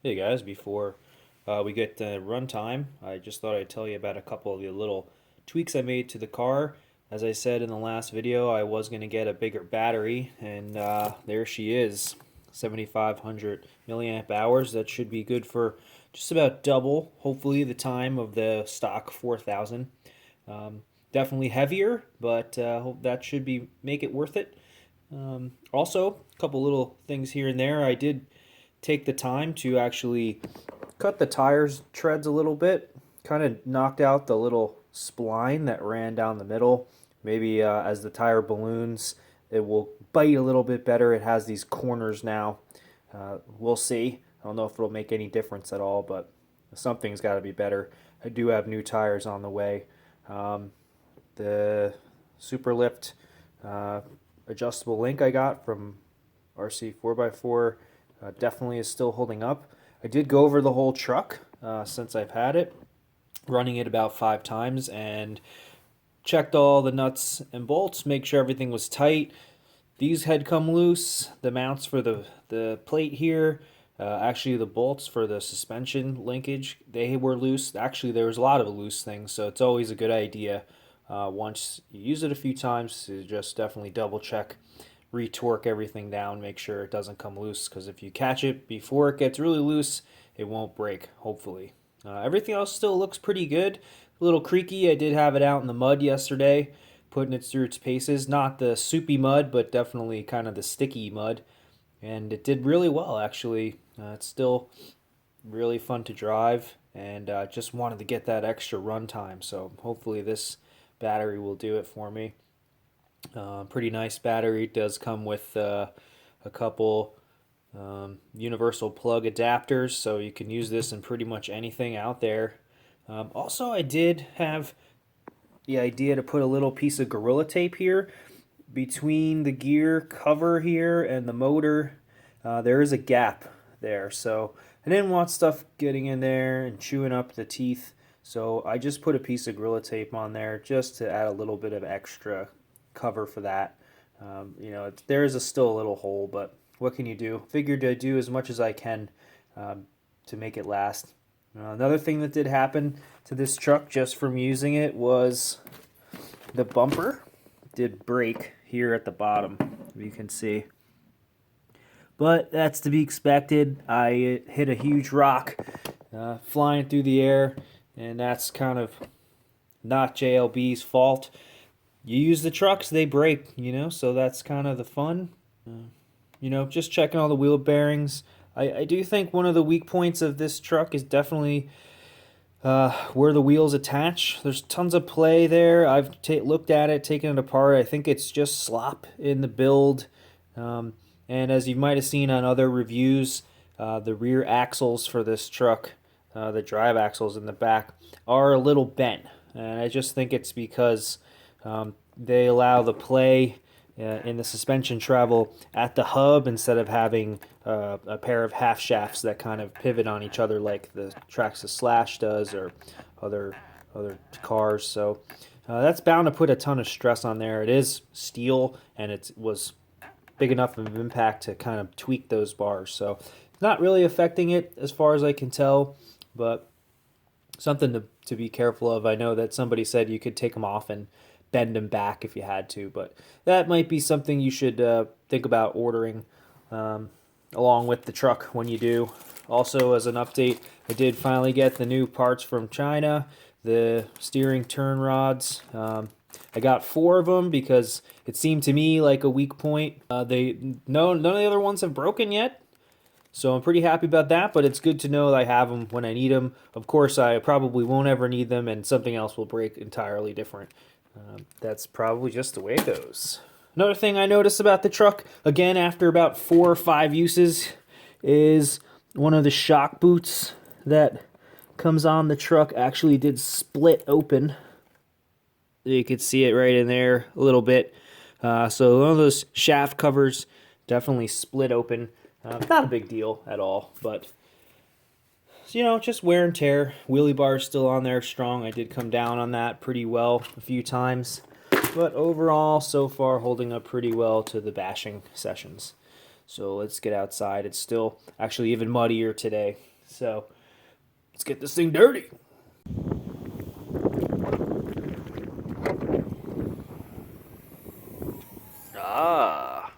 Hey guys, before we get to runtime, I just thought I'd tell you about a couple of the little tweaks I made to the car. As I said in the last video, I was going to get a bigger battery, and there she is, 7,500 milliamp hours. That should be good for just about double, hopefully, the time of the stock 4,000. Definitely heavier, but that should be make it worth it. Also, a couple little things here and there. I did take the time to actually cut the tires treads a little bit, kind of knocked out the little spline that ran down the middle. Maybe as the tire balloons, it will bite a little bit better. It has these corners now. We'll see. I don't know if it'll make any difference at all, but something's got to be better. I do have new tires on the way. The Superlift adjustable link I got from RC 4x4 definitely is still holding up. I did go over the whole truck since I've had it, running it about 5 times, and checked all the nuts and bolts, make sure everything was tight. These had come loose. The mounts for the plate here, actually the bolts for the suspension linkage, they were loose. Actually, there was a lot of loose things, so it's always a good idea once you use it a few times to just definitely double check, retorque everything down, make sure it doesn't come loose, because if you catch it before it gets really loose, it won't break, hopefully. Everything else still looks pretty good. A little creaky. I did have it out in the mud yesterday, putting it through its paces. Not the soupy mud, but definitely kind of the sticky mud. And it did really well, actually. It's still really fun to drive, and just wanted to get that extra run time. So hopefully this battery will do it for me. Pretty nice battery. It does come with a couple universal plug adapters, so you can use this in pretty much anything out there. Also, I did have the idea to put a little piece of Gorilla Tape here between the gear cover here and the motor. There is a gap there, so I didn't want stuff getting in there and chewing up the teeth, so I just put a piece of Gorilla Tape on there just to add a little bit of extra cover for that. There is still a little hole, but what can you do? Figured to do as much as I can to make it last. Another thing that did happen to this truck just from using it was the bumper did break here at the bottom, you can see. But that's to be expected. I hit a huge rock flying through the air, and that's kind of not JLB's fault. You use the trucks, they break, so that's kind of the fun. Just checking all the wheel bearings. I do think one of the weak points of this truck is definitely where the wheels attach. There's tons of play there. I've looked at it, taken it apart. I think it's just slop in the build. And as you might have seen on other reviews, the rear axles for this truck, the drive axles in the back, are a little bent. And I just think it's because they allow the play in the suspension travel at the hub instead of having a pair of half shafts that kind of pivot on each other like the Traxxas Slash does or other cars. So that's bound to put a ton of stress on there. It is steel, and it was big enough of an impact to kind of tweak those bars. So it's not really affecting it as far as I can tell, but something to be careful of. I know that somebody said you could take them off and bend them back if you had to, but that might be something you should think about ordering along with the truck when you do. Also, as an update, I did finally get the new parts from China, the steering turn rods. I got 4 of them because it seemed to me like a weak point. None of the other ones have broken yet, so I'm pretty happy about that, but it's good to know that I have them when I need them. Of course, I probably won't ever need them, and something else will break entirely different. That's probably just the way it goes. Another thing I noticed about the truck, again after about 4 or 5 uses, is one of the shock boots that comes on the truck actually did split open. You could see it right in there a little bit. So one of those shaft covers definitely split open. Not a big deal at all, but just wear and tear. Wheelie bar is still on there strong. I did come down on that pretty well a few times, but overall so far holding up pretty well to the bashing sessions. So let's get outside. It's still actually even muddier today, So let's get this thing dirty. Ah.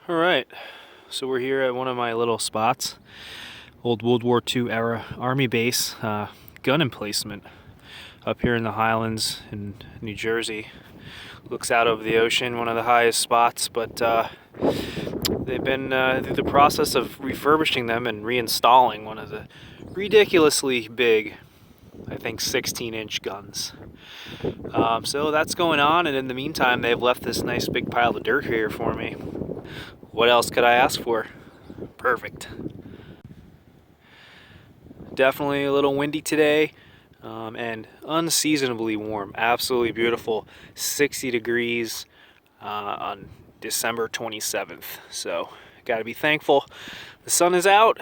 All right, so we're here at one of my little spots, old World War II era Army base, gun emplacement up here in the Highlands in New Jersey. Looks out over the ocean, one of the highest spots, but they've been through the process of refurbishing them and reinstalling one of the ridiculously big, I think 16-inch guns. So that's going on, and in the meantime they've left this nice big pile of dirt here for me. What else could I ask for? Perfect. Definitely a little windy today, and unseasonably warm. Absolutely beautiful. 60 degrees on December 27th. So gotta be thankful the sun is out,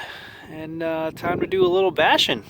and time to do a little bashing.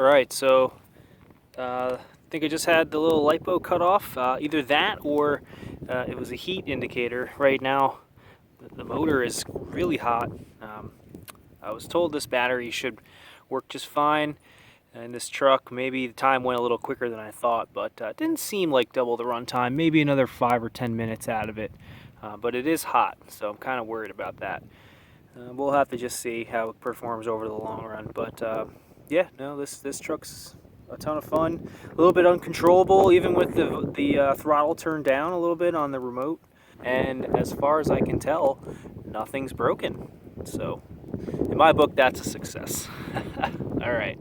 Alright, so I think I just had the little lipo cut off. Either that or it was a heat indicator. Right now the motor is really hot. I was told this battery should work just fine in this truck. Maybe the time went a little quicker than I thought, but it didn't seem like double the run time. Maybe another 5 or 10 minutes out of it. But it is hot, so I'm kind of worried about that. We'll have to just see how it performs over the long run. But yeah, no, this truck's a ton of fun. A little bit uncontrollable, even with the throttle turned down a little bit on the remote. And as far as I can tell, nothing's broken. So it might my book, that's a success. All right.